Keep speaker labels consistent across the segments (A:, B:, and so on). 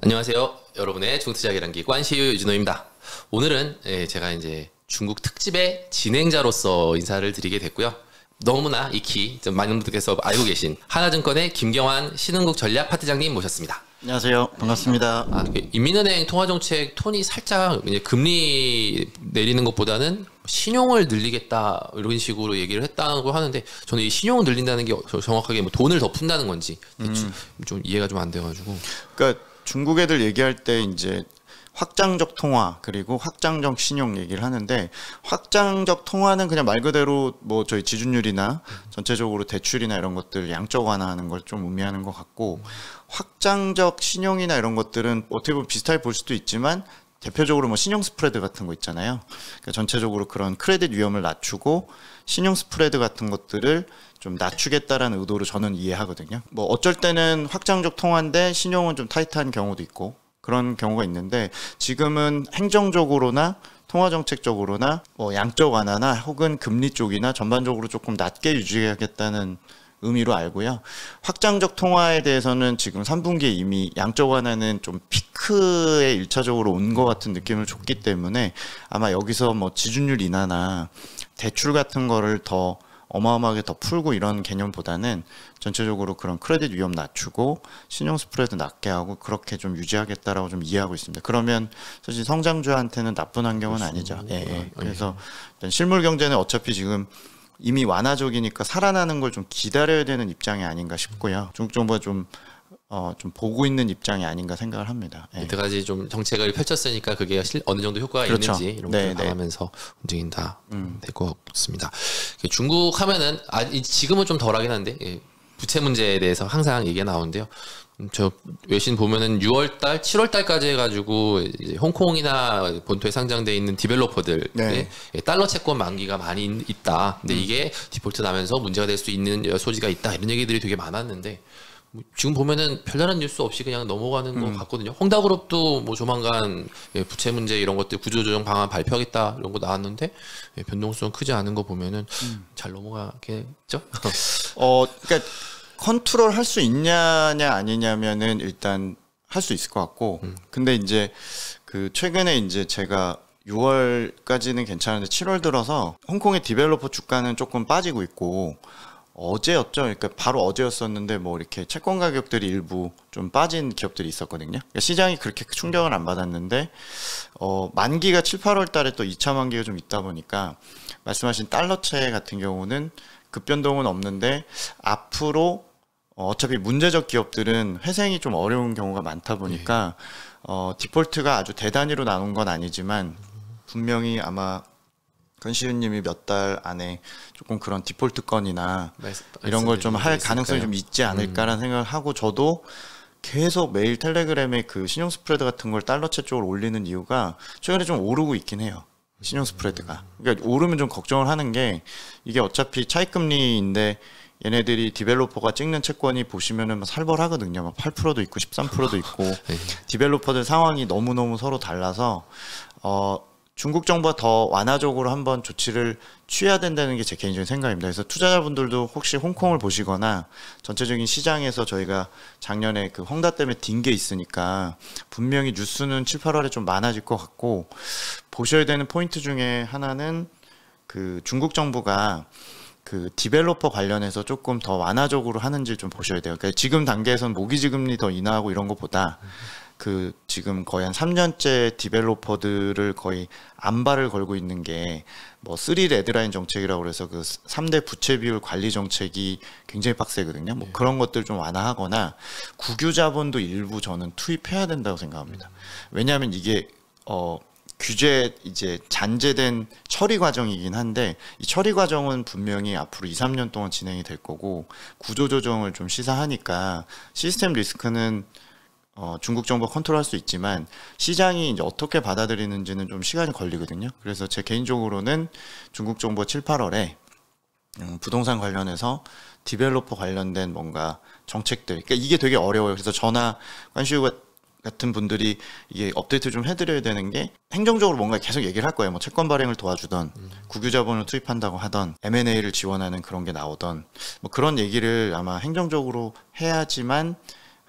A: 안녕하세요. 여러분의 중투자 계량기 관시유 유진호입니다. 오늘은 제가 이제 중국 특집의 진행자로서 인사를 드리게 됐고요. 너무나 익히 좀 많은 분들께서 알고 계신 하나증권의 김경환 신흥국 전략 파트장님 모셨습니다.
B: 안녕하세요. 반갑습니다.
A: 인민은행 통화정책 톤이 살짝 이제 금리 내리는 것보다는 신용을 늘리겠다 이런 식으로 얘기를 했다고 하는데, 저는 이 신용을 늘린다는 게 정확하게 뭐 돈을 더 푼다는 건지 좀 이해가 좀 안 돼가지고.
B: 그러니까 중국 애들 얘기할 때 이제 확장적 통화 그리고 확장적 신용 얘기를 하는데, 확장적 통화는 그냥 말 그대로 뭐 저희 지준율이나 전체적으로 대출이나 이런 것들 양적 완화하는 걸 좀 의미하는 것 같고, 확장적 신용이나 이런 것들은 어떻게 보면 비슷하게 볼 수도 있지만 대표적으로 뭐 신용 스프레드 같은 거 있잖아요. 그러니까 전체적으로 그런 크레딧 위험을 낮추고 신용 스프레드 같은 것들을 좀 낮추겠다라는 의도로 저는 이해하거든요. 뭐 어쩔 때는 확장적 통화인데 신용은 좀 타이트한 경우도 있고 그런 경우가 있는데, 지금은 행정적으로나 통화정책적으로나 뭐 양적 완화나 혹은 금리 쪽이나 전반적으로 조금 낮게 유지하겠다는 의미로 알고요. 확장적 통화에 대해서는 지금 3분기에 이미 양적 완화는 좀 피크에 1차적으로 온 것 같은 느낌을 줬기 때문에 아마 여기서 뭐 지준율 인하나 대출 같은 거를 더 어마어마하게 더 풀고 이런 개념보다는 전체적으로 그런 크레딧 위험 낮추고 신용 스프레드 낮게 하고 그렇게 좀 유지하겠다라고 좀 이해하고 있습니다. 그러면 사실 성장주한테는 나쁜 환경은 아니죠. 예. 그래서 실물 경제는 어차피 지금 이미 완화적이니까 살아나는 걸 좀 기다려야 되는 입장이 아닌가 싶고요. 중국 정부가 좀 보고 있는 입장이 아닌가 생각을 합니다. 예.
A: 이때까지 좀 정책을 펼쳤으니까 그게 어느 정도 효과가
B: 그렇죠.
A: 있는지 이런 것을 봐가면서 움직인다 될 것 같습니다. 중국 하면은 지금은 좀 덜하긴 한데 부채 문제에 대해서 항상 얘기가 나오는데요. 저 외신 보면은 6월달, 7월달까지 해가지고 이제 홍콩이나 본토에 상장돼 있는 디벨로퍼들 달러 채권 만기가 많이 있다. 근데 이게 디폴트 나면서 문제가 될 수 있는 소지가 있다. 이런 얘기들이 되게 많았는데, 지금 보면은 별다른 뉴스 없이 그냥 넘어가는 것 같거든요. 홍다그룹도 뭐 조만간 부채 문제 이런 것들 구조조정 방안 발표하겠다 이런 거 나왔는데 변동성 크지 않은 거 보면은 잘 넘어가겠죠?
B: 그러니까 컨트롤 할 수 있냐냐 아니냐면은 일단 할 수 있을 것 같고, 근데 이제 그 최근에 이제 제가 6월까지는 괜찮은데 7월 들어서 홍콩의 디벨로퍼 주가는 조금 빠지고 있고, 어제였죠. 그러니까 바로 어제였었는데 뭐 이렇게 채권 가격들이 일부 좀 빠진 기업들이 있었거든요. 그러니까 시장이 그렇게 충격을 안 받았는데 만기가 7, 8월 달에 또 2차 만기가 좀 있다 보니까 말씀하신 달러채 같은 경우는 급변동은 없는데, 앞으로 어차피 문제적 기업들은 회생이 좀 어려운 경우가 많다 보니까 디폴트가 아주 대단위로 나온 건 아니지만 분명히 아마 권시윤님이 몇 달 안에 조금 그런 디폴트 건이나 이런 걸 좀 할 가능성이 좀 있지 않을까라는 생각을 하고, 저도 계속 매일 텔레그램에 그 신용 스프레드 같은 걸 달러채 쪽으로 올리는 이유가 최근에 좀 오르고 있긴 해요. 신용 스프레드가. 그러니까 오르면 좀 걱정을 하는 게, 이게 어차피 차익금리인데 얘네들이 디벨로퍼가 찍는 채권이 보시면은 살벌하거든요. 막 8%도 있고 13%도 있고 디벨로퍼들 상황이 너무너무 서로 달라서 중국 정부가 더 완화적으로 한번 조치를 취해야 된다는 게 제 개인적인 생각입니다. 그래서 투자자분들도 혹시 홍콩을 보시거나 전체적인 시장에서 저희가 작년에 그 헝다 때문에 딘 게 있으니까 분명히 뉴스는 7, 8월에 좀 많아질 것 같고, 보셔야 되는 포인트 중에 하나는 그 중국 정부가 그 디벨로퍼 관련해서 조금 더 완화적으로 하는지 좀 보셔야 돼요. 그러니까 지금 단계에서는 모기지금리 더 인하하고 이런 것보다 그 지금 거의 한 3년째 디벨로퍼들을 거의 안발을 걸고 있는 게 뭐 3 레드라인 정책이라고 그래서 그 3대 부채 비율 관리 정책이 굉장히 빡세거든요. 뭐 그런 것들 좀 완화하거나 국유 자본도 일부 저는 투입해야 된다고 생각합니다. 왜냐하면 이게 규제 이제 잔재된 처리 과정이긴 한데, 이 처리 과정은 분명히 앞으로 2, 3년 동안 진행이 될 거고, 구조 조정을 좀 시사하니까 시스템 리스크는 중국 정부가 컨트롤할 수 있지만 시장이 이제 어떻게 받아들이는지는 좀 시간이 걸리거든요. 그래서 제 개인적으로는 중국 정부가 7, 8월에 부동산 관련해서 디벨로퍼 관련된 뭔가 정책들, 그러니까 이게 되게 어려워요. 그래서 저나 관시유 같은 분들이 이게 업데이트 좀 해드려야 되는 게, 행정적으로 뭔가 계속 얘기를 할 거예요. 뭐 채권 발행을 도와주던, 국유자본을 투입한다고 하던, M&A를 지원하는 그런 게 나오던, 뭐 그런 얘기를 아마 행정적으로 해야지만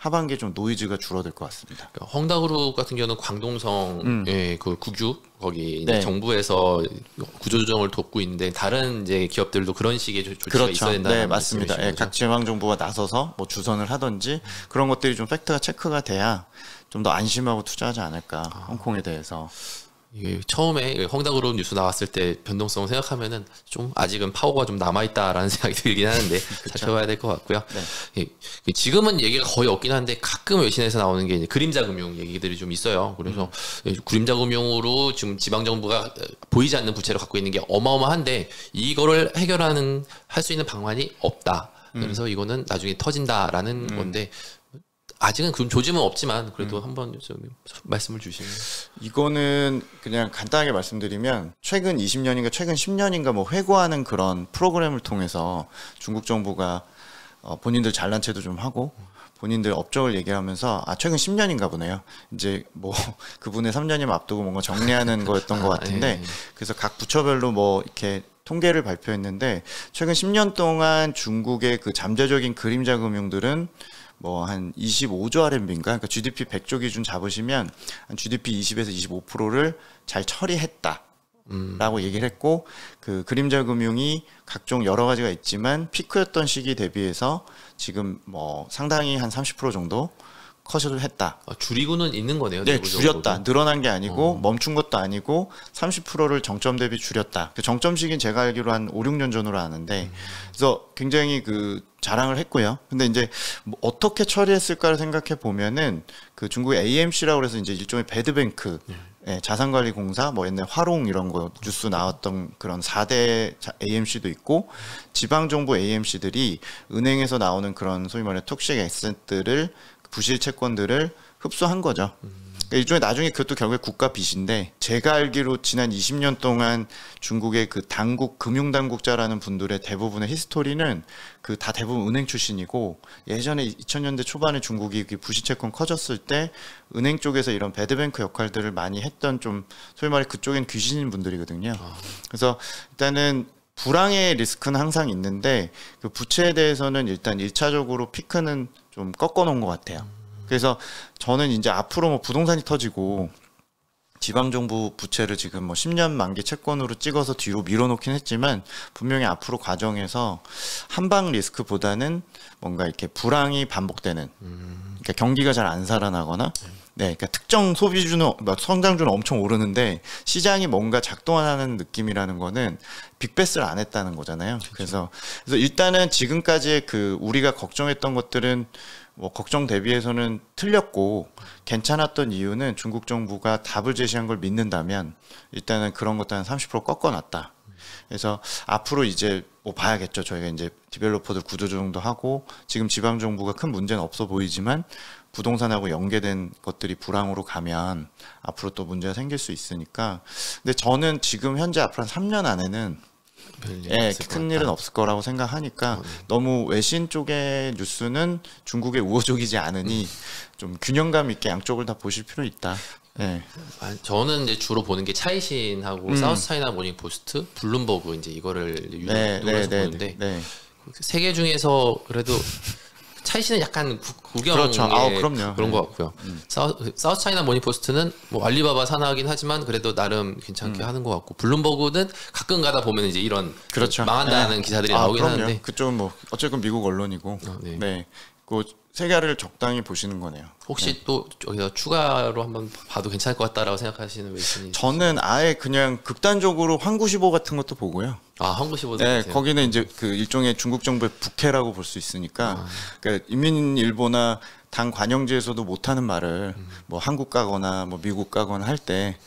B: 하반기에 좀 노이즈가 줄어들 것 같습니다.
A: 그러니까 헝다그룹 같은 경우는 광동성 그 국유 거기 이제
B: 네.
A: 정부에서 구조조정을 돕고 있는데 다른 이제 기업들도 그런 식의 조치가
B: 그렇죠.
A: 있어야 된다는
B: 네, 맞습니다.
A: 말씀이신
B: 예,
A: 거죠?
B: 각 지방 정부가 나서서 뭐 주선을 하든지 그런 것들이 좀 팩트가 체크가 돼야 좀 더 안심하고 투자하지 않을까 홍콩에 대해서.
A: 이게 처음에 헝다그룹 뉴스 나왔을 때 변동성을 생각하면은 좀 아직은 파워가 좀 남아 있다라는 생각이 들긴 하는데 살펴봐야 될 것 같고요.
B: 네.
A: 지금은 얘기가 거의 없긴 한데 가끔 외신에서 나오는 게 이제 그림자 금융 얘기들이 좀 있어요. 그래서 그림자 금융으로 지금 지방 정부가 보이지 않는 부채를 갖고 있는 게 어마어마한데 이거를 해결하는 할 수 있는 방안이 없다. 그래서 이거는 나중에 터진다라는 건데. 아직은 그 조짐은 없지만 그래도 한번 좀 말씀을 주시면.
B: 이거는 그냥 간단하게 말씀드리면 최근 20년인가 최근 10년인가 뭐 회고하는 그런 프로그램을 통해서 중국 정부가 본인들 잘난 체도 좀 하고 본인들 업적을 얘기하면서 최근 10년인가 보네요. 이제 뭐 그분의 3년이면 앞두고 뭔가 정리하는 거였던 것 같은데
A: 예.
B: 그래서 각 부처별로 뭐 이렇게 통계를 발표했는데 최근 10년 동안 중국의 그 잠재적인 그림자 금융들은 뭐 한 25조 RMB인가? 그러니까 GDP 100조 기준 잡으시면 한 GDP 20에서 25%를 잘 처리했다. 라고 얘기를 했고 그 그림자 금융이 각종 여러 가지가 있지만 피크였던 시기 대비해서 지금 뭐 상당히 한 30% 정도 컷을 했다.
A: 줄이고는 있는 거네요.
B: 네,
A: 내부적으로도.
B: 줄였다. 늘어난 게 아니고 멈춘 것도 아니고 30%를 정점 대비 줄였다. 그 정점 시기는 제가 알기로 한 5, 6년 전으로 아는데 그래서 굉장히 그 자랑을 했고요. 근데 이제 뭐 어떻게 처리했을까를 생각해 보면은 그 중국의 AMC라고 그래서 이제 일종의 배드뱅크 예, 자산관리공사 뭐 옛날 화롱 이런 거 뉴스 나왔던 그런 4대 AMC도 있고 지방정부 AMC들이 은행에서 나오는 그런 소위 말해 톡식 에셋들을 부실 채권들을 흡수한 거죠. 그러니까 일종의 나중에 그것도 결국에 국가 빚인데 제가 알기로 지난 20년 동안 중국의 그 당국 금융당국자라는 분들의 대부분의 히스토리는 그 다 대부분 은행 출신이고 예전에 2000년대 초반에 중국이 부실채권 커졌을 때 은행 쪽에서 이런 배드뱅크 역할들을 많이 했던 좀 소위 말해 그쪽엔 귀신인 분들이거든요. 그래서 일단은 불황의 리스크는 항상 있는데 그 부채에 대해서는 일단 1차적으로 피크는 좀 꺾어놓은 것 같아요. 그래서 저는 이제 앞으로 뭐 부동산이 터지고 지방정부 부채를 지금 뭐 10년 만기 채권으로 찍어서 뒤로 밀어놓긴 했지만 분명히 앞으로 과정에서 한방 리스크보다는 뭔가 이렇게 불황이 반복되는 그러니까 경기가 잘 안 살아나거나 네, 그러니까 특정 소비주는 성장주는 엄청 오르는데 시장이 뭔가 작동하는 느낌이라는 거는 빅베스를 안 했다는 거잖아요. 그래서 일단은 지금까지의 그 우리가 걱정했던 것들은 뭐 걱정 대비해서는 틀렸고 괜찮았던 이유는 중국 정부가 답을 제시한 걸 믿는다면 일단은 그런 것도 한 30% 꺾어놨다. 그래서 앞으로 이제 뭐 봐야겠죠. 저희가 이제 디벨로퍼들 구조조정도 하고 지금 지방 정부가 큰 문제는 없어 보이지만 부동산하고 연계된 것들이 불황으로 가면 앞으로 또 문제가 생길 수 있으니까. 근데 저는 지금 현재 앞으로 한 3년 안에는 큰 일은 없을 거라고 생각하니까 너무 외신 쪽의 뉴스는 중국에 우호적이지 않으니 좀 균형감 있게 양쪽을 다 보실 필요 있다. 네.
A: 저는 이제 주로 보는 게 차이신하고 사우스 차이나 모닝 포스트, 블룸버그 이제 이거를 유독해서 보는데 세 개 중에서 그래도 차이신은 약간 구경의
B: 그렇죠. 그럼요.
A: 그런 것 같고요. 사우스 차이나 모닝 포스트는 뭐 알리바바 산하긴 하지만 그래도 나름 괜찮게 하는 것 같고 블룸버그는 가끔 가다 보면 이제 이런
B: 그렇죠.
A: 망한다는 기사들이 나오긴
B: 그럼요.
A: 하는데
B: 그쪽은 뭐 어쨌건 미국 언론이고 네. 그 세 개를 적당히 보시는 거네요.
A: 혹시 또 여기서 추가로 한번 봐도 괜찮을 것 같다라고 생각하시는 외신이
B: 저는 아예 그냥 극단적으로 황구시보 같은 것도 보고요.
A: 황구시보도
B: 네, 거기는 이제 그 일종의 중국 정부의 북해라고 볼 수 있으니까 그러니까 인민일보나 당 관영지에서도 못하는 말을 뭐 한국 가거나 뭐 미국 가거나 할 때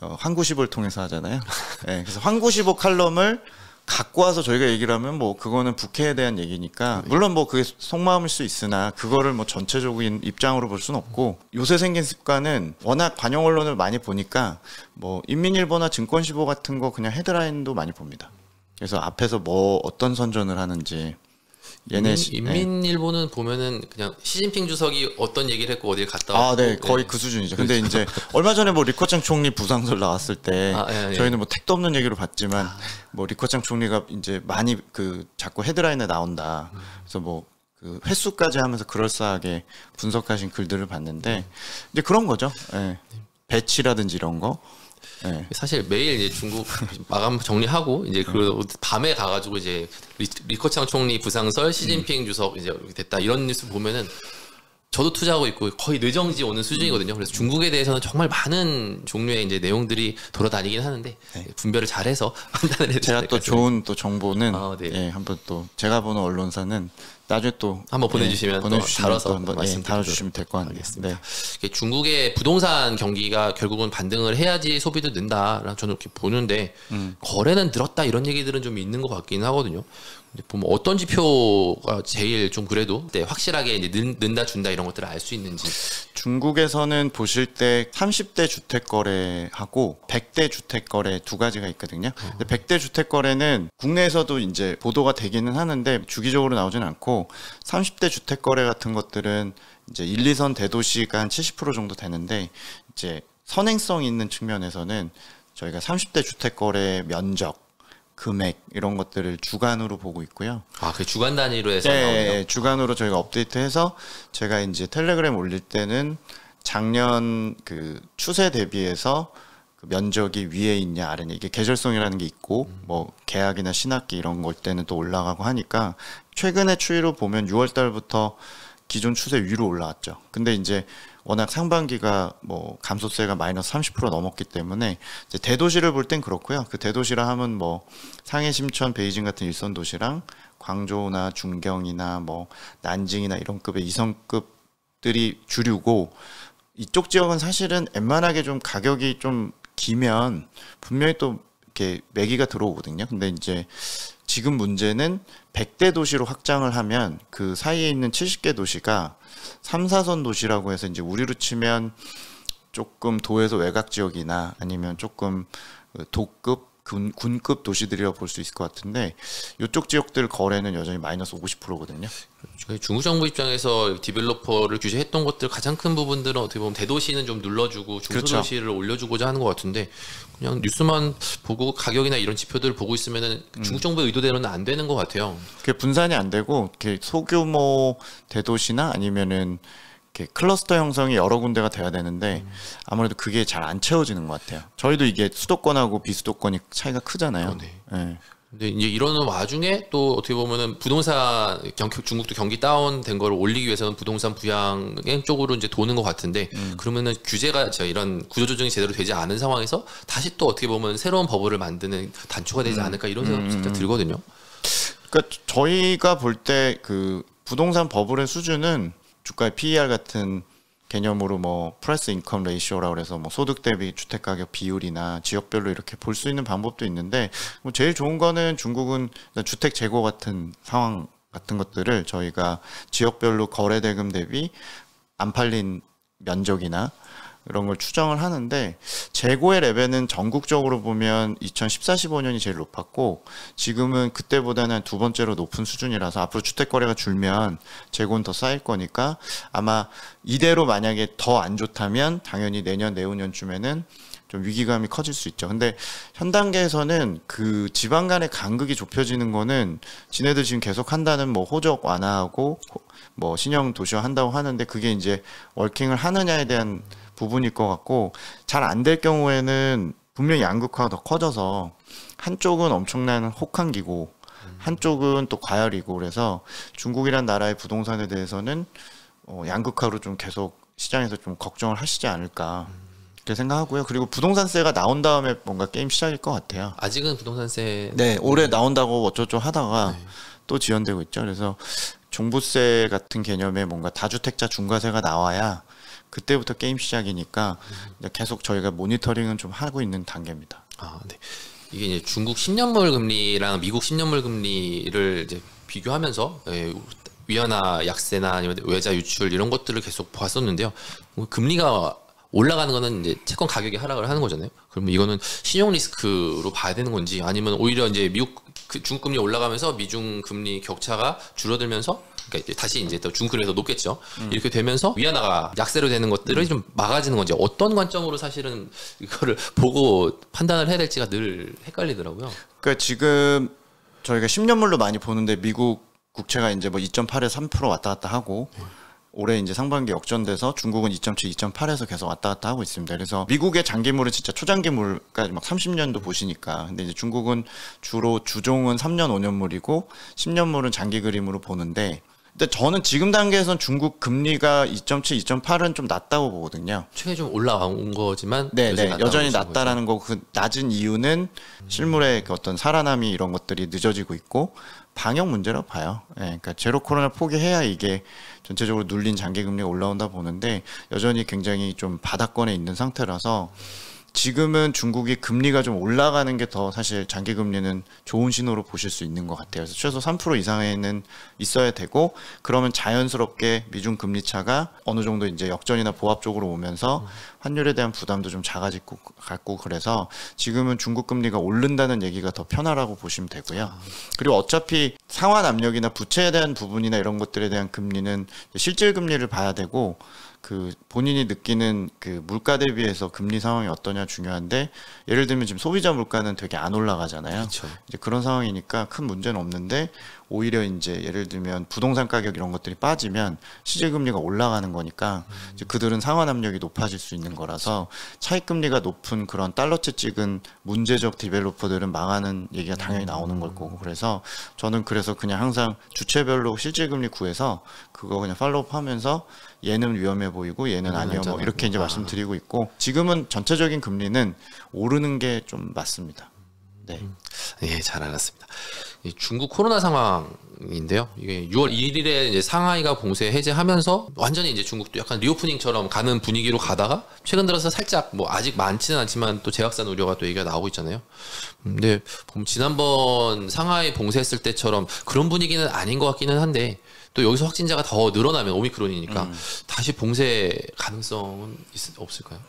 B: 황구시보를 통해서 하잖아요. 네, 그래서 황구시보 칼럼을 갖고 와서 저희가 얘기를 하면 뭐 그거는 북해에 대한 얘기니까 물론 뭐 그게 속마음일 수 있으나 그거를 뭐 전체적인 입장으로 볼 수는 없고 요새 생긴 습관은 워낙 관영 언론을 많이 보니까 뭐 인민일보나 증권시보 같은 거 그냥 헤드라인도 많이 봅니다. 그래서 앞에서 뭐 어떤 선전을 하는지
A: 인민일보는 보면은 그냥 시진핑 주석이 어떤 얘기를 했고 어디를 갔다 왔고
B: 네, 거의 그 수준이죠. 근데 이제 얼마 전에 뭐 리커창 총리 부상설 나왔을 때 저희는 뭐 택도 없는 얘기로 봤지만 뭐 리커창 총리가 이제 많이 그 자꾸 헤드라인에 나온다. 그래서 뭐 그 횟수까지 하면서 그럴싸하게 분석하신 글들을 봤는데 이제 그런 거죠. 예. 배치라든지 이런 거. 예.
A: 사실 매일 이제 중국 마감 정리하고 이제 그 밤에 가가지고 이제 리커창 총리 부상설, 시진핑 주석 이제 됐다 이런 뉴스 보면은 저도 투자하고 있고 거의 뇌정지 오는 수준이거든요. 그래서 중국에 대해서는 정말 많은 종류의 이제 내용들이 돌아다니긴 하는데 분별을 잘해서 판단을 해야
B: 제가
A: 될
B: 또
A: 것 같습니다.
B: 좋은 또 정보는
A: 네.
B: 예, 한번 또 제가 보는 언론사는 나중에 또
A: 한번 보내주시면 또 다뤄서
B: 한번 다뤄주시면 될 것 같습니다. 네.
A: 중국의 부동산 경기가 결국은 반등을 해야지 소비도 는다라는 저는 이렇게 보는데 거래는 늘었다 이런 얘기들은 좀 있는 것 같긴 하거든요. 근데 보면 어떤 지표가 제일 좀 그래도 확실하게 이제 는다 준다 이런 것들을 알 수 있는지.
B: 중국에서는 보실 때 30대 주택 거래하고 100대 주택 거래 두 가지가 있거든요. 근데 100대 주택 거래는 국내에서도 이제 보도가 되기는 하는데 주기적으로 나오진 않고 30대 주택 거래 같은 것들은 이제 1, 2선 대도시가 한 70% 정도 되는데 이제 선행성 있는 측면에서는 저희가 30대 주택 거래 면적 금액 이런 것들을 주간으로 보고 있고요.
A: 아, 그 주간 단위로 해서
B: 네,
A: 나오네요.
B: 주간으로 저희가 업데이트해서 제가 이제 텔레그램 올릴 때는 작년 그 추세 대비해서 그 면적이 위에 있냐 아래냐 이게 계절성이라는 게 있고 뭐 계약이나 신학기 이런 걸 때는 또 올라가고 하니까 최근의 추이로 보면 6월 달부터 기존 추세 위로 올라왔죠. 근데 이제 워낙 상반기가 뭐 감소세가 마이너스 30% 넘었기 때문에 이제 대도시를 볼 땐 그렇고요. 그 대도시라 하면 뭐 상해, 심천, 베이징 같은 일선 도시랑 광저우나 중경이나 뭐 난징이나 이런 급의 2성급들이 주류고 이쪽 지역은 사실은 웬만하게 좀 가격이 좀 기면 분명히 또 이렇게 매기가 들어오거든요. 근데 이제 지금 문제는 100대 도시로 확장을 하면 그 사이에 있는 70개 도시가 3, 4선 도시라고 해서 이제 우리로 치면 조금 도에서 외곽 지역이나 아니면 조금 도급, 군급 도시들이라고 볼 수 있을 것 같은데 이쪽 지역들 거래는 여전히 마이너스 50%거든요.
A: 중국 정부 입장에서 디벨로퍼를 규제했던 것들 가장 큰 부분들은 어떻게 보면 대도시는 좀 눌러주고 중소도시를 올려주고자 하는 것 같은데 그냥 뉴스만 보고 가격이나 이런 지표들을 보고 있으면은 중국 정부의 의도대로는 안 되는 것 같아요.
B: 그게 분산이 안 되고 이렇게 소규모 대도시나 아니면은 이렇게 클러스터 형성이 여러 군데가 돼야 되는데 아무래도 그게 잘 안 채워지는 것 같아요. 저희도 이게 수도권하고 비수도권이 차이가 크잖아요.
A: 네.
B: 네.
A: 근데 이제 이런 와중에 또 어떻게 보면은 부동산 중국도 경기 다운된 거를 올리기 위해서는 부동산 부양 쪽으로 이제 도는 것 같은데 그러면은 규제가 이런 구조조정이 제대로 되지 않은 상황에서 다시 또 어떻게 보면 새로운 버블을 만드는 단초가 되지 않을까 이런 생각 진짜 들거든요.
B: 그러니까 저희가 볼 때 그 부동산 버블의 수준은 주가의 PER 같은 개념으로 뭐 프라이스 인컴 레이시오라고 그래서 뭐 소득 대비 주택 가격 비율이나 지역별로 이렇게 볼 수 있는 방법도 있는데 뭐 제일 좋은 거는 중국은 주택 재고 같은 상황 같은 것들을 저희가 지역별로 거래 대금 대비 안 팔린 면적이나 이런 걸 추정을 하는데 재고의 레벨은 전국적으로 보면 2014-15년이 제일 높았고 지금은 그때보다는 두 번째로 높은 수준이라서 앞으로 주택 거래가 줄면 재고는 더 쌓일 거니까 아마 이대로 만약에 더 안 좋다면 당연히 내년 내후년쯤에는 좀 위기감이 커질 수 있죠. 근데 현 단계에서는 그 지방 간의 간극이 좁혀지는 거는 지네들 지금 계속 한다는 뭐 호적 완화하고 뭐 신형 도시화 한다고 하는데 그게 이제 워킹을 하느냐에 대한 부분일 것 같고 잘 안 될 경우에는 분명히 양극화가 더 커져서 한쪽은 엄청난 혹한기고 한쪽은 또 과열이고 그래서 중국이란 나라의 부동산에 대해서는 양극화로 좀 계속 시장에서 좀 걱정을 하시지 않을까 그렇게 생각하고요. 그리고 부동산세가 나온 다음에 뭔가 게임 시작일 것 같아요.
A: 아직은 부동산세
B: 네 올해 나온다고 어쩌고 하다가 또 지연되고 있죠. 그래서 종부세 같은 개념의 뭔가 다주택자 중과세가 나와야 그때부터 게임 시작이니까 계속 저희가 모니터링은 좀 하고 있는 단계입니다.
A: 아, 네. 이게 이제 중국 10년물 금리랑 미국 10년물 금리를 이제 비교하면서 위안화 약세나 아니면 외자 유출 이런 것들을 계속 봤었는데요. 금리가 올라가는 거는 이제 채권 가격이 하락을 하는 거잖아요. 그러면 이거는 신용 리스크로 봐야 되는 건지 아니면 오히려 이제 중국 금리 올라가면서 미중 금리 격차가 줄어들면서 그러니까 다시 이제 또 중국 금리가 더 높겠죠. 이렇게 되면서 위안화가 약세로 되는 것들을 좀 막아지는 건지 어떤 관점으로 사실은 이거를 보고 판단을 해야 될지가 늘 헷갈리더라고요.
B: 그러니까 지금 저희가 10년물로 많이 보는데 미국 국채가 이제 뭐 2.8에서 3% 왔다 갔다 하고 올해 이제 상반기 역전돼서 중국은 2.7, 2.8에서 계속 왔다 갔다 하고 있습니다. 그래서 미국의 장기물은 진짜 초장기물까지 막 30년도 보시니까. 근데 이제 중국은 주로 주종은 3년, 5년물이고 10년물은 장기 그림으로 보는데 근데 저는 지금 단계에선 중국 금리가 2.7, 2.8은 좀 낮다고 보거든요.
A: 최근에 좀 올라온 거지만
B: 네, 여전히 낮다라는 거. 그 낮은 이유는 실물의 그 어떤 살아남이 이런 것들이 늦어지고 있고 방역 문제라고 봐요. 네, 그러니까 제로 코로나 포기해야 이게 전체적으로 눌린 장기 금리가 올라온다 보는데 여전히 굉장히 좀 바닥권에 있는 상태라서 지금은 중국이 금리가 좀 올라가는 게 더 사실 장기 금리는 좋은 신호로 보실 수 있는 것 같아요. 그래서 최소 3% 이상에는 있어야 되고 그러면 자연스럽게 미중 금리 차가 어느 정도 이제 역전이나 보합 쪽으로 오면서 환율에 대한 부담도 좀 작아지고 갖고 그래서 지금은 중국 금리가 오른다는 얘기가 더 편하라고 보시면 되고요. 그리고 어차피 상환 압력이나 부채에 대한 부분이나 이런 것들에 대한 금리는 실질 금리를 봐야 되고 그 본인이 느끼는 그 물가 대비해서 금리 상황이 어떠냐 중요한데 예를 들면 지금 소비자 물가는 되게 안 올라가잖아요.
A: 그렇죠.
B: 이제 그런 상황이니까 큰 문제는 없는데 오히려 이제 예를 들면 부동산 가격 이런 것들이 빠지면 실질 금리가 올라가는 거니까 이제 그들은 상환 압력이 높아질 수 있는 거라서 차익 금리가 높은 그런 달러채 찍은 문제적 디벨로퍼들은 망하는 얘기가 당연히 나오는 걸 거고 그래서 저는 그래서 그냥 항상 주체별로 실질 금리 구해서 그거 그냥 팔로우하면서 얘는 위험해 보이고 얘는 아니요 뭐 이렇게 이제 말씀드리고 있고 지금은 전체적인 금리는 오르는 게 좀 맞습니다. 네.
A: 예, 잘 알았습니다. 중국 코로나 상황인데요. 이게 6월 1일에 이제 상하이가 봉쇄 해제하면서 완전히 이제 중국도 약간 리오프닝처럼 가는 분위기로 가다가 최근 들어서 살짝 뭐 아직 많지는 않지만 또 재확산 우려가 또 얘기가 나오고 있잖아요. 근데 지난번 상하이 봉쇄했을 때처럼 그런 분위기는 아닌 것 같기는 한데 또 여기서 확진자가 더 늘어나면 오미크론이니까 다시 봉쇄 가능성은 없을까요?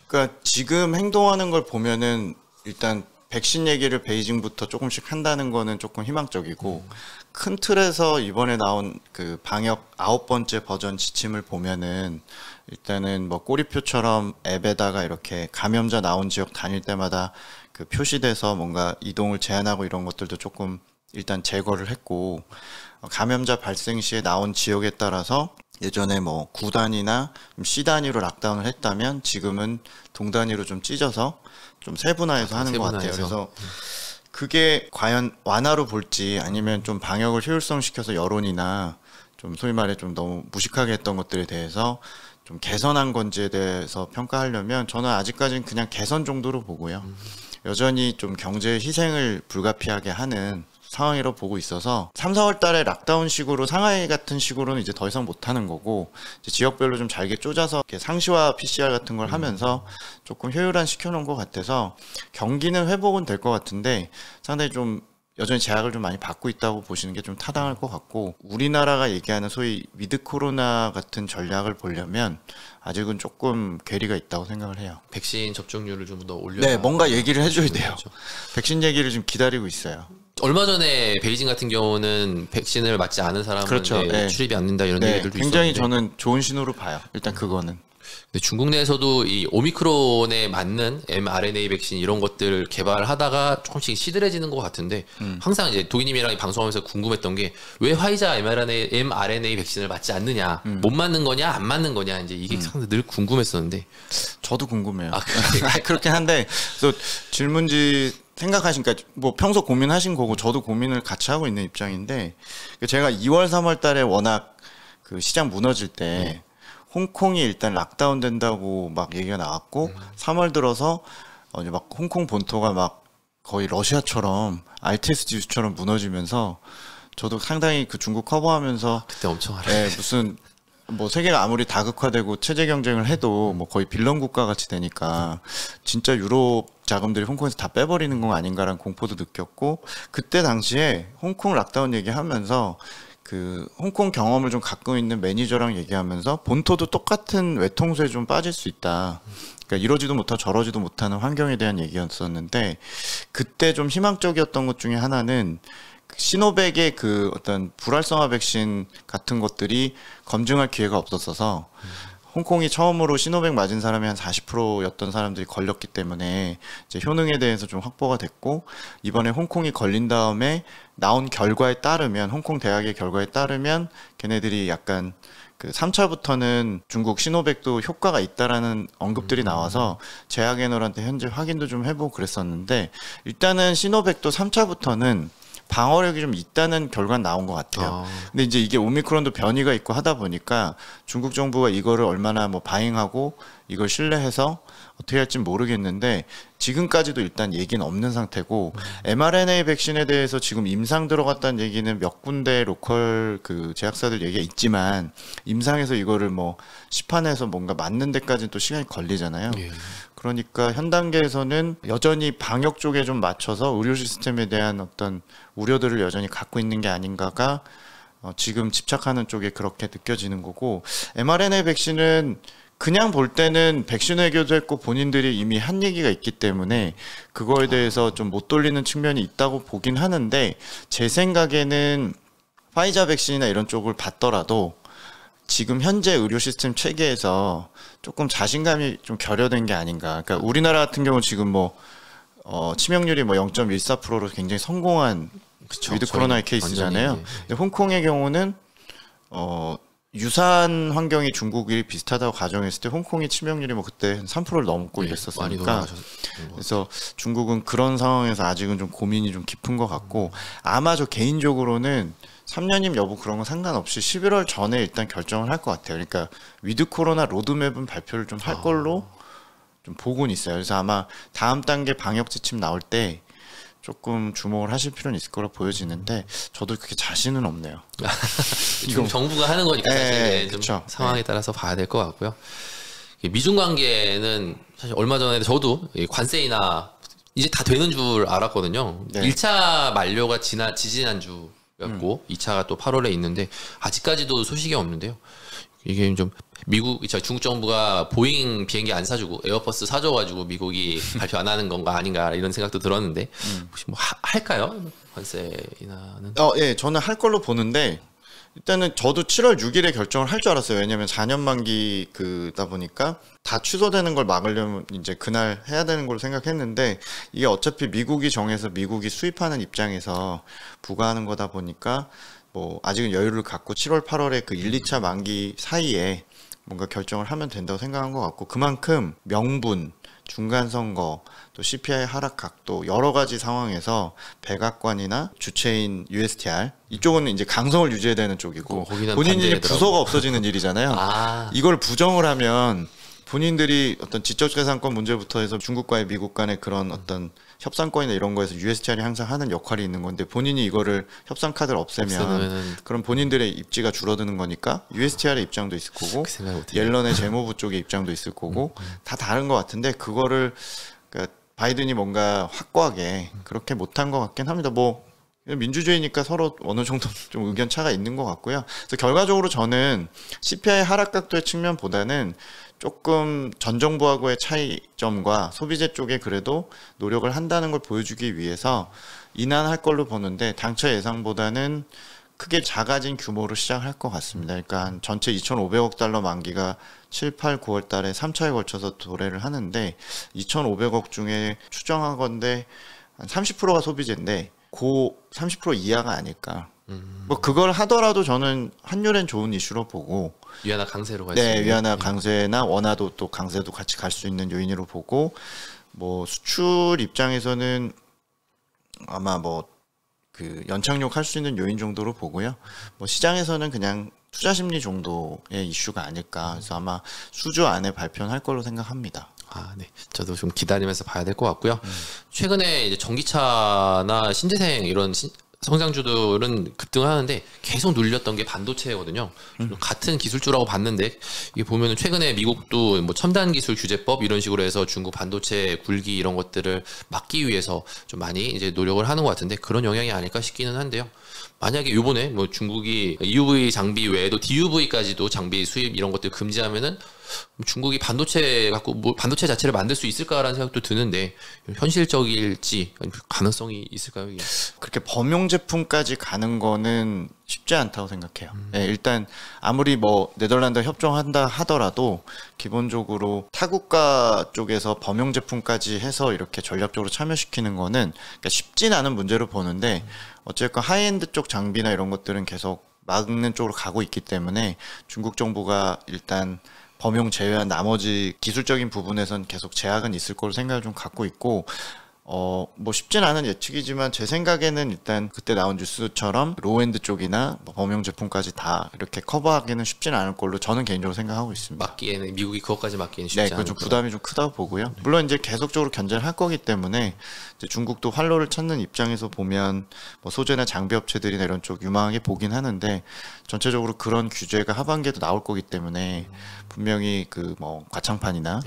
B: 그러니까 지금 행동하는 걸 보면은 일단 백신 얘기를 베이징부터 조금씩 한다는 거는 조금 희망적이고 큰 틀에서 이번에 나온 그 방역 9번째 버전 지침을 보면은 일단은 뭐 꼬리표처럼 앱에다가 이렇게 감염자 나온 지역 다닐 때마다 그 표시돼서 뭔가 이동을 제한하고 이런 것들도 조금 일단 제거를 했고 감염자 발생 시에 나온 지역에 따라서 예전에 뭐 9단위나 C단위로 락다운을 했다면 지금은 동단위로 좀 찢어서 좀 세분화해서 하는 것 같아요. 그래서 그게 과연 완화로 볼지 아니면 좀 방역을 효율성시켜서 여론이나 좀 소위 말해 좀 너무 무식하게 했던 것들에 대해서 좀 개선한 건지에 대해서 평가하려면 저는 아직까지는 그냥 개선 정도로 보고요. 여전히 좀 경제 희생을 불가피하게 하는 상황이라고 보고 있어서 3, 4월 달에 락다운 식으로 상하이 같은 식으로는 이제 더 이상 못 하는 거고 이제 지역별로 좀 잘게 쪼자서 이렇게 상시화 PCR 같은 걸 하면서 조금 효율화 시켜놓은 것 같아서 경기는 회복은 될 것 같은데 상당히 좀 여전히 제약을 좀 많이 받고 있다고 보시는 게 좀 타당할 것 같고 우리나라가 얘기하는 소위 위드 코로나 같은 전략을 보려면 아직은 조금 괴리가 있다고 생각을 해요.
A: 백신 접종률을 좀 더 올려.
B: 네, 뭔가 얘기를 해줘야 돼요. 그렇죠. 백신 얘기를 좀 기다리고 있어요.
A: 얼마 전에 베이징 같은 경우는 백신을 맞지 않은 사람은
B: 그렇죠. 네.
A: 출입이 안 된다 이런 얘기들도
B: 굉장히
A: 있었는데
B: 저는 좋은 신호로 봐요. 일단 그거는.
A: 근데 중국 내에서도 이 오미크론에 맞는 mRNA 백신 이런 것들을 개발하다가 조금씩 시들해지는 것 같은데 항상 이제 도기님이랑 방송하면서 궁금했던 게 왜 화이자 mRNA 백신을 맞지 않느냐, 못 맞는 거냐, 안 맞는 거냐 이제 이게 상당히 늘 궁금했었는데
B: 저도 궁금해요.
A: 아,
B: 그렇긴 한데 그래서 질문지 생각하시니까 뭐 평소 고민하신 거고 저도 고민을 같이 하고 있는 입장인데 제가 2월 3월 달에 워낙 그 시장 무너질 때 홍콩이 일단 락다운 된다고 막 얘기가 나왔고 3월 들어서 이제 막 홍콩 본토가 막 거의 러시아처럼 RTS 지수처럼 무너지면서 저도 상당히 그 중국 커버하면서
A: 그때 엄청
B: 무슨 뭐 세계가 아무리 다극화되고 체제 경쟁을 해도 뭐 거의 빌런 국가 같이 되니까 진짜 유럽 자금들이 홍콩에서 다 빼버리는 건 아닌가라는 공포도 느꼈고 그때 당시에 홍콩 락다운 얘기하면서 그 홍콩 경험을 좀 갖고 있는 매니저랑 얘기하면서 본토도 똑같은 외통수에 좀 빠질 수 있다. 그러니까 이러지도 못하고 저러지도 못하는 환경에 대한 얘기였었는데 그때 좀 희망적이었던 것 중에 하나는 시노백의 그 어떤 불활성화 백신 같은 것들이 검증할 기회가 없었어서 홍콩이 처음으로 시노백 맞은 사람이 한 40%였던 사람들이 걸렸기 때문에 이제 효능에 대해서 좀 확보가 됐고, 이번에 홍콩이 걸린 다음에 나온 결과에 따르면, 홍콩 대학의 결과에 따르면 걔네들이 약간 그 3차부터는 중국 시노백도 효과가 있다라는 언급들이 나와서 제약에너한테 현재 확인도 좀 해보고 그랬었는데, 일단은 시노백도 3차부터는 방어력이 좀 있다는 결과가 나온 것 같아요. 근데 이제 이게 오미크론도 변이가 있고 하다 보니까 중국 정부가 이거를 얼마나 뭐 바잉하고 이걸 신뢰해서 어떻게 할지 모르겠는데, 지금까지도 일단 얘기는 없는 상태고, mRNA 백신에 대해서 지금 임상 들어갔다는 얘기는 몇 군데 로컬 그 제약사들 얘기가 있지만, 임상에서 이거를 뭐 시판해서 뭔가 맞는 데까지는 또 시간이 걸리잖아요.
A: 예.
B: 그러니까 현 단계에서는 여전히 방역 쪽에 좀 맞춰서 의료 시스템에 대한 어떤 우려들을 여전히 갖고 있는 게 아닌가가 지금 집착하는 쪽에 그렇게 느껴지는 거고, mRNA 백신은 그냥 볼 때는 백신 외교도 했고 본인들이 이미 한 얘기가 있기 때문에 그거에 대해서 좀 못 돌리는 측면이 있다고 보긴 하는데, 제 생각에는 파이자 백신이나 이런 쪽을 봤더라도 지금 현재 의료 시스템 체계에서 조금 자신감이 좀 결여된 게 아닌가. 그러니까 우리나라 같은 경우는 지금 뭐 치명률이 뭐 0.14%로 굉장히 성공한 위드 코로나의 케이스잖아요.
A: 완전히,
B: 근데 홍콩의 경우는 유사한 환경이 중국이 비슷하다고 가정했을 때 홍콩이 치명률이 뭐 그때 한 3%를 넘고 이랬었으니까, 그래서 중국은 그런 상황에서 아직은 좀 고민이 좀 깊은 것 같고, 아마 저 개인적으로는 3년임 여부 그런 건 상관없이 11월 전에 일단 결정을 할 것 같아요. 그러니까 위드 코로나 로드맵은 발표를 좀 할 걸로 좀 보고는 있어요. 그래서 아마 다음 단계 방역 지침 나올 때 조금 주목을 하실 필요는 있을 거라 보여지는데, 저도 그렇게 자신은 없네요.
A: 지금 정부가 하는 거니까 사실 좀
B: 그쵸.
A: 상황에 따라서 봐야 될 것 같고요. 미중 관계는 사실 얼마 전에 저도 관세이나 이제 다 되는 줄 알았거든요.
B: 네.
A: 1차 만료가 지지난주였고 2차가 또 8월에 있는데 아직까지도 소식이 없는데요. 이게 좀 중국 정부가 보잉 비행기 안 사주고 에어버스 사줘가지고 미국이 발표 안 하는 건가 아닌가 이런 생각도 들었는데, 혹시 뭐 할까요? 관세 인하는?
B: 예, 저는 할 걸로 보는데, 일단은 저도 7월 6일에 결정을 할 줄 알았어요. 왜냐면 4년 만기 그다 보니까 다 취소되는 걸 막으려면 이제 그날 해야 되는 걸로 생각했는데, 이게 어차피 미국이 정해서 미국이 수입하는 입장에서 부과하는 거다 보니까 뭐 아직은 여유를 갖고 7월 8월에 그 1, 2차 만기 사이에 뭔가 결정을 하면 된다고 생각한 것 같고, 그만큼 명분, 중간 선거, 또 CPI 하락 각도 여러 가지 상황에서 백악관이나 주체인 USTR 이쪽은 이제 강성을 유지해야 되는 쪽이고, 본인이 이제 부서가 없어지는 일이잖아요. 이걸 부정을 하면 본인들이 어떤 지적재산권 문제부터 해서 중국과의 미국 간의 그런 어떤 협상권이나 이런 거에서 USTR이 항상 하는 역할이 있는 건데, 본인이 이거를 협상 카드를 없애면 그럼 본인들의 입지가 줄어드는 거니까 USTR의 입장도 있을 거고, 옐런의 재무부 쪽의 입장도 있을 거고, 다 다른 것 같은데, 그거를 그러니까 바이든이 뭔가 확고하게 그렇게 못한 것 같긴 합니다. 뭐 민주주의니까 서로 어느 정도 좀 의견 차가 있는 것 같고요. 그래서 결과적으로 저는 CPI 하락 각도의 측면보다는 조금 전 정부하고의 차이점과 소비재 쪽에 그래도 노력을 한다는 걸 보여주기 위해서 인하할 걸로 보는데, 당초 예상보다는 크게 작아진 규모로 시작할 것 같습니다. 그러니까 한 전체 2,500억 달러 만기가 7, 8, 9월 달에 3차에 걸쳐서 도래를 하는데, 2,500억 중에 추정하건대 한 30%가 소비재인데 그 30% 이하가 아닐까. 뭐 그걸 하더라도 저는 환율엔 좋은 이슈로 보고,
A: 위안화 강세로 갈 수 있는.
B: 위안화 강세나 원화도 또 강세도 같이 갈 수 있는 요인으로 보고, 뭐 수출 입장에서는 아마 뭐 그 연착륙 할 수 있는 요인 정도로 보고요. 뭐 시장에서는 그냥 투자 심리 정도의 이슈가 아닐까. 그래서 아마 수주 안에 발표는 할 걸로 생각합니다.
A: 네. 저도 좀 기다리면서 봐야 될 것 같고요. 최근에 이제 전기차나 신재생 이런 성장주들은 급등하는데 계속 눌렸던 게 반도체거든요. 같은 기술주라고 봤는데, 이게 보면은 최근에 미국도 뭐 첨단 기술 규제법 이런 식으로 해서 중국 반도체 굴기 이런 것들을 막기 위해서 좀 많이 이제 노력을 하는 것 같은데, 그런 영향이 아닐까 싶기는 한데요. 만약에 요번에 뭐 중국이 EUV 장비 외에도 DUV까지도 장비 수입 이런 것들 금지하면은 중국이 반도체 갖고 반도체 자체를 만들 수 있을까라는 생각도 드는데 현실적일지 가능성이 있을까요? 이게?
B: 그렇게 범용 제품까지 가는 거는 쉽지 않다고 생각해요. 네, 일단 아무리 뭐 네덜란드 협정한다 하더라도 기본적으로 타국가 쪽에서 범용 제품까지 해서 이렇게 전략적으로 참여시키는 거는 그러니까 쉽진 않은 문제로 보는데 어쨌건 하이엔드 쪽 장비나 이런 것들은 계속 막는 쪽으로 가고 있기 때문에 중국 정부가 일단 범용 제외한 나머지 기술적인 부분에선 계속 제약은 있을 거로 생각을 좀 갖고 있고 뭐 쉽진 않은 예측이지만 제 생각에는 일단 그때 나온 뉴스처럼 로우엔드 쪽이나 뭐 범용 제품까지 다 이렇게 커버하기는 쉽진 않을 걸로 저는 개인적으로 생각하고 있습니다.
A: 막기에는 미국이 그것까지 막기에는 쉽지
B: 네,
A: 않고
B: 그건 좀 부담이 좀 크다고 보고요. 물론 이제 계속적으로 견제를 할 거기 때문에 이제 중국도 활로를 찾는 입장에서 보면 뭐 소재나 장비 업체들이나 이런 쪽 유망하게 보긴 하는데 전체적으로 그런 규제가 하반기에도 나올 거기 때문에 분명히 그 뭐 과창판이나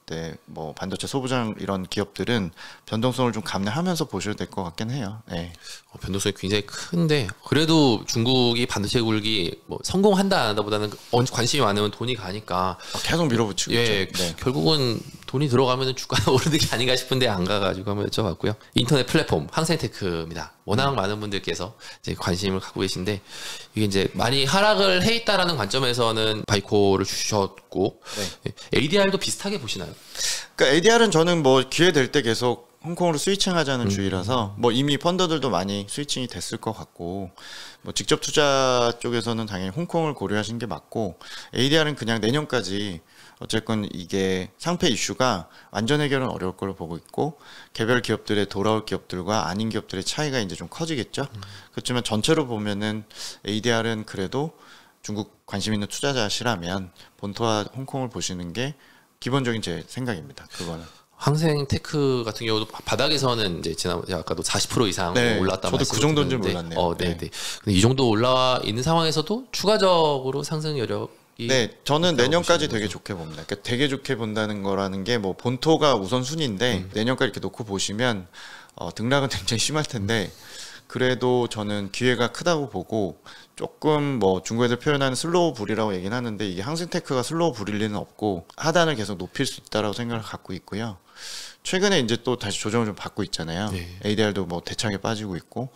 B: 네, 뭐 반도체 소부장 이런 기업들은 변동성을 좀 감내하면서 보셔야 될 것 같긴 해요. 네.
A: 변동성이 굉장히 큰데 그래도 중국이 반도체 굴기 뭐 성공한다 안 한다보다는 관심이 많으면 돈이 가니까
B: 계속 밀어붙이고
A: 예,
B: 있죠. 네.
A: 결국은 돈이 들어가면 주가가 오르는 게 아닌가 싶은데 안 가가지고 한번 여쭤봤고요. 인터넷 플랫폼 항생테크입니다. 워낙 많은 분들께서 이제 관심을 갖고 계신데 이게 이제 많이 하락을 해 있다라는 관점에서는 바이코를 주셨고
B: 네.
A: ADR도 비슷하게 보시나요?
B: 그러니까 ADR은 저는 뭐 기회 될 때 계속 홍콩으로 스위칭하자는 주의라서 뭐 이미 펀더들도 많이 스위칭이 됐을 것 같고 뭐 직접 투자 쪽에서는 당연히 홍콩을 고려하신 게 맞고 ADR은 그냥 내년까지 어쨌건 이게 상패 이슈가 완전 해결은 어려울 걸로 보고 있고 개별 기업들의 돌아올 기업들과 아닌 기업들의 차이가 이제 좀 커지겠죠. 그렇지만 전체로 보면은 ADR은 그래도 중국 관심 있는 투자자시라면 본토와 홍콩을 보시는 게 기본적인 제 생각입니다. 그거는.
A: 항생테크 같은 경우도 바닥에서는 이제 지난번에 아까도 40% 이상
B: 네,
A: 올랐다
B: 저도 그 정도인 줄 몰랐네요.
A: 네. 근데 이 정도 올라와 있는 상황에서도 추가적으로 상승 여력이
B: 네, 저는 내년까지 되게 좋게 봅니다. 그러니까 되게 좋게 본다는 거라는 게 뭐 본토가 우선순위인데 내년까지 이렇게 놓고 보시면 등락은 굉장히 심할 텐데 그래도 저는 기회가 크다고 보고 조금 뭐 중국 애들 표현하는 슬로우 불이라고 얘기는 하는데 이게 항생테크가 슬로우 불일 리는 없고 하단을 계속 높일 수 있다라고 생각을 갖고 있고요. 최근에 이제 또 다시 조정을 좀 받고 있잖아요. 네. ADR도 뭐 대차게 빠지고 있고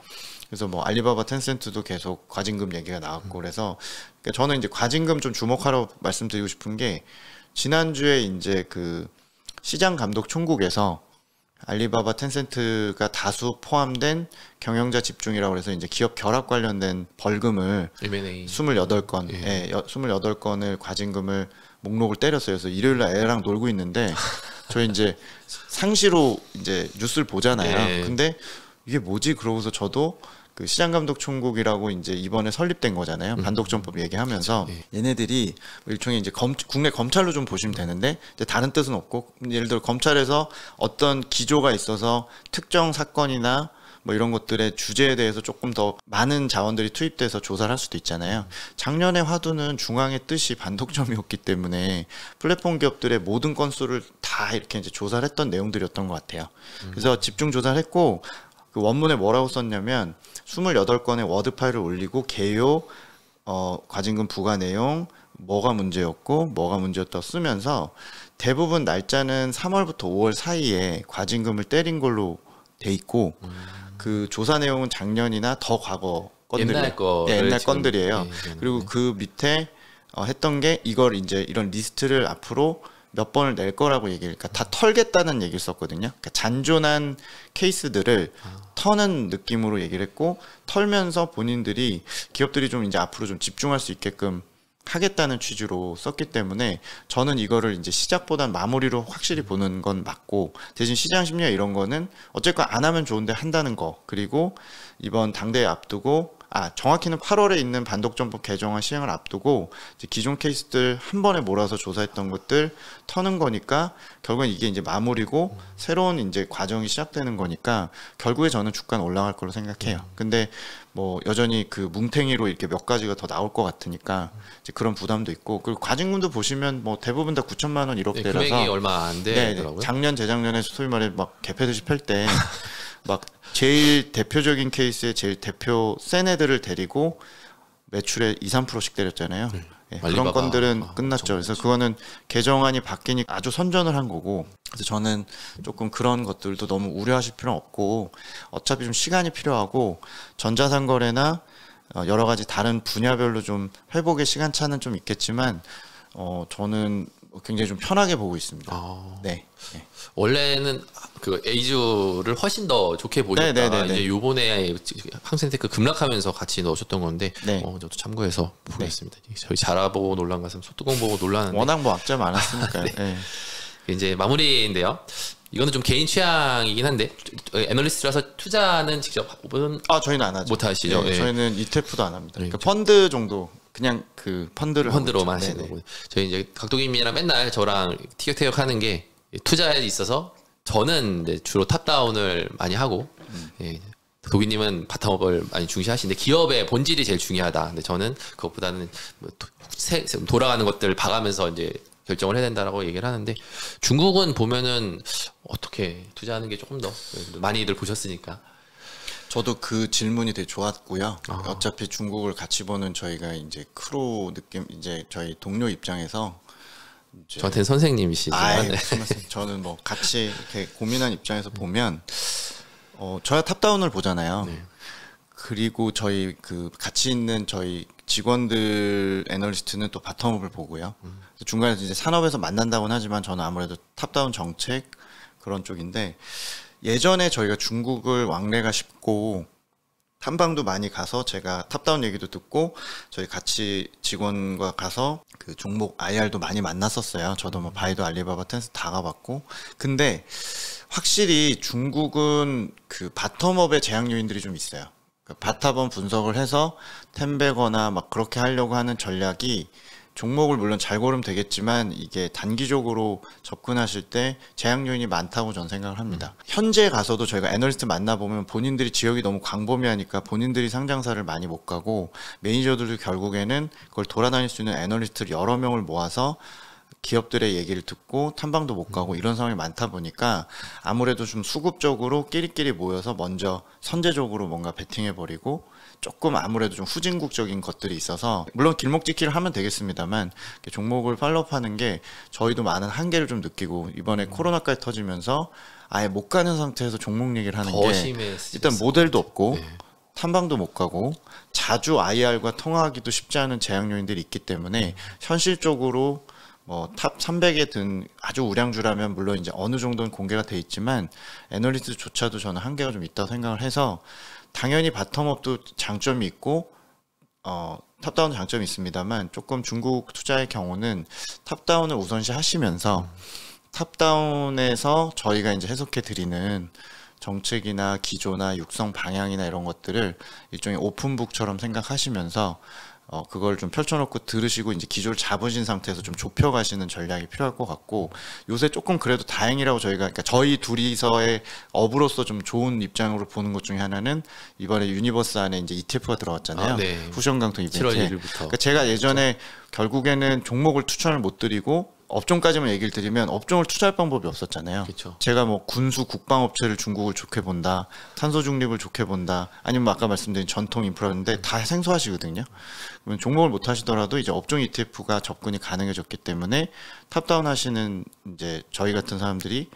B: 그래서 뭐 알리바바 텐센트도 계속 과징금 얘기가 나왔고 그래서 그러니까 저는 이제 과징금 좀 주목하라고 말씀드리고 싶은 게 지난주에 이제 그 시장 감독 총국에서 알리바바 텐센트가 다수 포함된 경영자 집중이라고 해서 이제 기업 결합 관련된 벌금을
A: M&A
B: 28건, 예. 28건을 과징금을 목록을 때렸어요. 그래서 일요일 날 애랑 놀고 있는데 저희 이제 상시로 이제 뉴스를 보잖아요.
A: 예.
B: 근데 이게 뭐지? 그러고서 저도 그 시장감독 총국이라고 이제 이번에 설립된 거잖아요. 반독점법 얘기하면서 얘네들이 일종의 이제 국내 검찰로 좀 보시면 되는데 이제 다른 뜻은 없고 예를 들어 검찰에서 어떤 기조가 있어서 특정 사건이나 뭐 이런 것들의 주제에 대해서 조금 더 많은 자원들이 투입돼서 조사를 할 수도 있잖아요. 작년에 화두는 중앙의 뜻이 반독점이었기 때문에 플랫폼 기업들의 모든 건수를 다 이렇게 이제 조사를 했던 내용들이었던 것 같아요. 그래서 집중 조사를 했고 그 원문에 뭐라고 썼냐면 28건의 워드 파일을 올리고 개요, 과징금 부과 내용, 뭐가 문제였고 뭐가 문제였다고 쓰면서 대부분 날짜는 3월부터 5월 사이에 과징금을 때린 걸로 돼 있고 그 조사 내용은 작년이나 더 과거 건들이에요. 옛날 건들이에요. 그리고 그 밑에 했던 게 이걸 이제 이런 리스트를 앞으로 몇 번을 낼 거라고 얘기를, 그러니까 다 털겠다는 얘기를 썼거든요. 그러니까 잔존한 케이스들을 터는 느낌으로 얘기를 했고, 털면서 본인들이 기업들이 좀 이제 앞으로 좀 집중할 수 있게끔 하겠다는 취지로 썼기 때문에 저는 이거를 이제 시작보단 마무리로 확실히 보는 건 맞고, 대신 시장 심리와 이런 거는 어쨌건 안 하면 좋은데 한다는 거, 그리고 이번 당대회 앞두고 정확히는 8월에 있는 반독점법 개정안 시행을 앞두고 이제 기존 케이스들 한 번에 몰아서 조사했던 것들 터는 거니까 결국엔 이게 이제 마무리고 새로운 이제 과정이 시작되는 거니까 결국에 저는 주가는 올라갈 걸로 생각해요. 근데 뭐 여전히 그 뭉탱이로 이렇게 몇 가지가 더 나올 것 같으니까 이제 그런 부담도 있고, 그리고 과징금도 보시면 뭐 대부분 다 9천만 원 1억대라서
A: 금액이 얼마 안 되더라고요.
B: 작년 재작년에 소위 말해 막 개패듯이 펼 때 막 제일 대표적인 케이스에 제일 대표 센 애들을 데리고 매출에 2, 3%씩 때렸잖아요. 그런 건들은 끝났죠. 그래서 그거는 개정안이 바뀌니까 아주 선전을 한 거고, 그래서 저는 조금 그런 것들도 너무 우려하실 필요는 없고, 어차피 좀 시간이 필요하고 전자상거래나 여러 가지 다른 분야별로 좀 회복의 시간차는 좀 있겠지만 저는 굉장히 좀 편하게 보고 있습니다. 네.
A: 원래는 그 에이즈를 훨씬 더 좋게 보셨다가 이제 요번에 항생테크 급락하면서 같이 넣으셨던 건데 저도 참고해서 보겠습니다. 저희 자라보고 놀란 가슴 소뚜껑 보고 놀라는데
B: 워낙 뭐 악재 많았으니까요.
A: 이제 마무리인데요. 이거는 좀 개인 취향이긴 한데 애널리스트라서 투자는 직접
B: 저희는 안 하죠.
A: 못 하시죠?
B: 저희는 ETF도 안 합니다. 그러니까 펀드 정도 그냥 그
A: 펀드로만 하시는 거고. 저희 이제 각도기님이랑 맨날 저랑 티격태격 하는 게 투자에 있어서 저는 이제 주로 탑다운을 많이 하고 도기님은 바텀업을 많이 중시하시는데 기업의 본질이 제일 중요하다. 근데 저는 그것보다는 뭐 돌아가는 것들 봐가면서 이제 결정을 해야 된다라고 얘기를 하는데 중국은 보면은 어떻게 투자하는 게 조금 더 많이들 보셨으니까.
B: 저도 그 질문이 되게 좋았고요. 어차피 중국을 같이 보는 저희가 이제 크루 느낌 이제 저희 동료 입장에서
A: 저한테는 선생님이시지만
B: 저는 뭐 같이 이렇게 고민한 입장에서 보면 저야 탑다운을 보잖아요. 그리고 저희 그 같이 있는 저희 직원들 애널리스트는 또 바텀업을 보고요. 중간에 이제 산업에서 만난다고는 하지만 저는 아무래도 탑다운 정책 그런 쪽인데 예전에 저희가 중국을 왕래가 쉽고 탐방도 많이 가서 제가 탑다운 얘기도 듣고 저희 같이 직원과 가서 그 종목 IR도 많이 만났었어요. 저도 뭐 바이두, 알리바바, 텐스 다 가봤고 근데 확실히 중국은 그 바텀업의 제약 요인들이 좀 있어요. 바텀업 분석을 해서 템베거나 막 그렇게 하려고 하는 전략이 종목을 물론 잘 고르면 되겠지만 이게 단기적으로 접근하실 때 제약 요인이 많다고 저는 생각을 합니다. 현재 가서도 저희가 애널리스트 만나보면 본인들이 지역이 너무 광범위하니까 본인들이 상장사를 많이 못 가고 매니저들도 결국에는 그걸 돌아다닐 수 있는 애널리스트를 여러 명을 모아서 기업들의 얘기를 듣고 탐방도 못 가고 이런 상황이 많다 보니까 아무래도 좀 수급적으로 끼리끼리 모여서 먼저 선제적으로 뭔가 베팅해버리고 조금 아무래도 좀 후진국적인 것들이 있어서 물론 길목지키를 하면 되겠습니다만 종목을 팔로우하는 게 저희도 많은 한계를 좀 느끼고 이번에 코로나까지 터지면서 아예 못 가는 상태에서 종목 얘기를 하는 게 일단 모델도 없고 탐방도 못 가고 자주 IR과 통화하기도 쉽지 않은 제약 요인들이 있기 때문에 현실적으로 뭐 탑 300에 든 아주 우량주라면 물론 이제 어느 정도는 공개가 돼 있지만 애널리스트조차도 저는 한계가 좀 있다고 생각을 해서 당연히 바텀업도 장점이 있고 탑다운도 장점이 있습니다만 조금 중국 투자의 경우는 탑다운을 우선시 하시면서 탑다운에서 저희가 이제 해석해 드리는 정책이나 기조나 육성 방향이나 이런 것들을 일종의 오픈북처럼 생각하시면서 그걸 좀 펼쳐놓고 들으시고 이제 기조를 잡으신 상태에서 좀 좁혀가시는 전략이 필요할 것 같고 요새 조금 그래도 다행이라고 저희가 그러니까 저희 둘이서의 업으로서 좀 좋은 입장으로 보는 것 중에 하나는 이번에 유니버스 안에 이제 ETF가 들어왔잖아요. 후션강통 이벤트에.
A: 7월 1일부터.
B: 그러니까 제가 예전에 결국에는 종목을 추천을 못 드리고 업종까지만 얘기를 드리면 업종을 투자할 방법이 없었잖아요.
A: 그쵸.
B: 제가 뭐 군수 국방업체를 중국을 좋게 본다, 탄소 중립을 좋게 본다, 아니면 아까 말씀드린 전통 인프라인데 다 생소하시거든요. 그러면 종목을 못 하시더라도 이제 업종 ETF가 접근이 가능해졌기 때문에 탑다운 하시는 이제 저희 같은 사람들이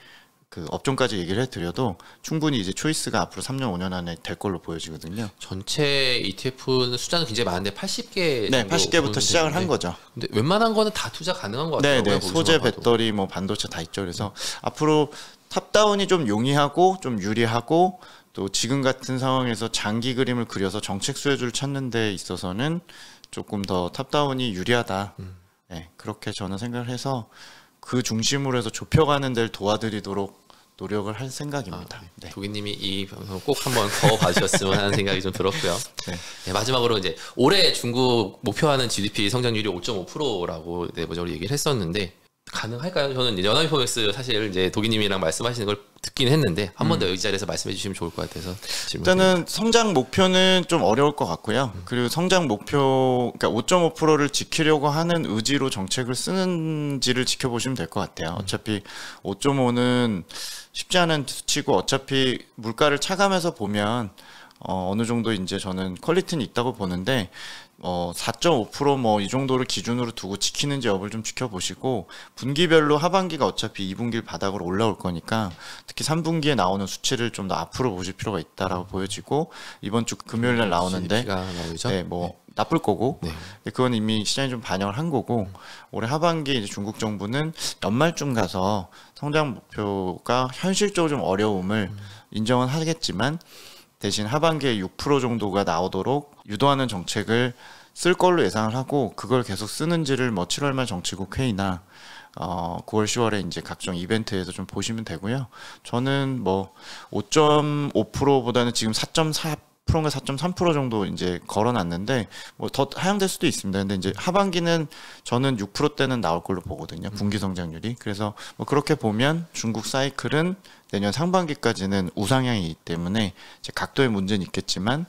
B: 그 업종까지 얘기를 해드려도 충분히 이제 초이스가 앞으로 3년 5년 안에 될 걸로 보여지거든요.
A: 전체 ETF는 숫자는 굉장히 많은데 80개
B: 네, 80개부터 시작을 한 거죠.
A: 근데 웬만한 거는 다 투자 가능한 것 같아요.
B: 네, 소재, 배터리, 뭐 반도체 다 있죠. 그래서 앞으로 탑다운이 좀 용이하고 좀 유리하고 또 지금 같은 상황에서 장기 그림을 그려서 정책 수혜주를 찾는 데 있어서는 조금 더 탑다운이 유리하다. 네, 그렇게 저는 생각을 해서 그 중심으로 해서 좁혀가는 데를 도와드리도록 노력을 할 생각입니다. 네.
A: 도기님이 이 방송 꼭 한번 더 봐주셨으면 하는 생각이 좀 들었고요. 네, 마지막으로 이제 올해 중국 목표하는 GDP 성장률이 5.5%라고 내부적으로 얘기를 했었는데 가능할까요? 저는 이제 연합이포맥스 사실 이제 도기님이랑 말씀하시는 걸 듣긴 했는데 한 번 더 이 자리에서 말씀해 주시면 좋을 것 같아서
B: 일단은 성장 목표는 좀 어려울 것 같고요. 그리고 성장 목표 그러니까 5.5%를 지키려고 하는 의지로 정책을 쓰는지를 지켜보시면 될 것 같아요. 어차피 5.5는 쉽지 않은 수치고 어차피 물가를 차감해서 보면 어느 정도 이제 저는 퀄리티는 있다고 보는데 4.5% 뭐 이 정도를 기준으로 두고 지키는지 여부를 좀 지켜보시고 분기별로 하반기가 어차피 2분기 바닥으로 올라올 거니까 특히 3분기에 나오는 수치를 좀 더 앞으로 보실 필요가 있다라고 보여지고 이번 주 금요일 날 나오는데 네, 뭐 나쁠 거고
A: 네.
B: 그건 이미 시장이 좀 반영을 한 거고 올해 하반기에 이제 중국 정부는 연말쯤 가서 성장 목표가 현실적으로 좀 어려움을 인정은 하겠지만 대신 하반기에 6% 정도가 나오도록 유도하는 정책을 쓸 걸로 예상을 하고 그걸 계속 쓰는지를 뭐 7월 말 정치국 회의나 9월 10월에 이제 각종 이벤트에서 좀 보시면 되고요. 저는 뭐 5.5%보다는 지금 4.4%인가 4.3% 정도 이제 걸어놨는데 뭐 더 하향될 수도 있습니다. 근데 이제 하반기는 저는 6%대는 나올 걸로 보거든요. 분기 성장률이. 그래서 뭐 그렇게 보면 중국 사이클은 내년 상반기까지는 우상향이기 때문에 이제 각도의 문제는 있겠지만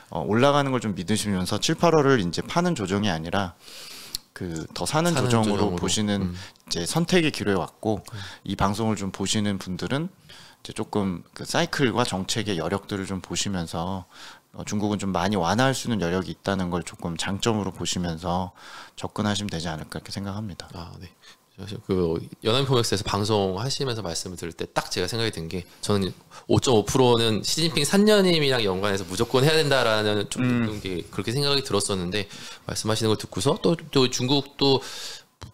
B: 올라가는 걸 좀 믿으시면서 7, 8월을 이제 파는 조정이 아니라 그 더 사는 조정으로 보시는 이제 선택의 기로에 왔고 이 방송을 좀 보시는 분들은 이제 조금 그 사이클과 정책의 여력들을 좀 보시면서 중국은 좀 많이 완화할 수 있는 여력이 있다는 걸 조금 장점으로 보시면서 접근하시면 되지 않을까 이렇게 생각합니다.
A: 아, 네. 그 연합인포맥스에서 방송하시면서 말씀을 들을 때 딱 제가 생각이 든 게 저는 5.5%는 시진핑 산년임이랑 연관해서 무조건 해야 된다라는 좀 게 그렇게 생각이 들었었는데 말씀하시는 걸 듣고서 또 중국도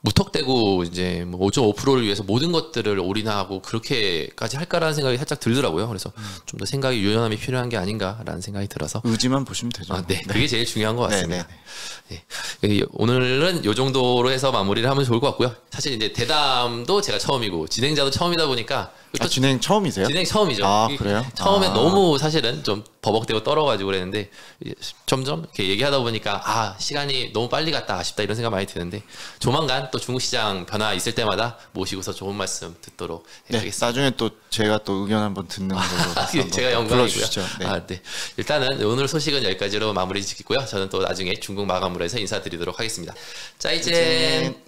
A: 무턱대고 이제 뭐 5.5%를 위해서 모든 것들을 올인하고 그렇게까지 할까라는 생각이 살짝 들더라고요. 그래서 좀 더 생각이 유연함이 필요한 게 아닌가라는 생각이 들어서
B: 의지만 보시면 되죠.
A: 아, 네. 그게 제일 중요한 것 같습니다.
B: 네.
A: 네. 오늘은 이 정도로 해서 마무리를 하면 좋을 것 같고요. 사실 이제 대담도 제가 처음이고 진행자도 처음이다 보니까 또
B: 진행 처음이세요?
A: 진행 처음이죠.
B: 아, 그래요?
A: 처음에 너무 사실은 좀 버벅대고 떨어가지고 그랬는데 점점 이렇게 얘기하다 보니까 시간이 너무 빨리 갔다 아쉽다 이런 생각 많이 드는데 조만간 또 중국 시장 변화 있을 때마다 모시고서 좋은 말씀 듣도록 해야겠습니다.
B: 나중에 또 제가 또 의견 한번 듣는 걸로
A: 제가 영광이고요.
B: 네.
A: 네. 일단은 오늘 소식은 여기까지로 마무리 짓고요. 저는 또 나중에 중국 마감으로 해서 인사드리도록 하겠습니다. 짜이젠.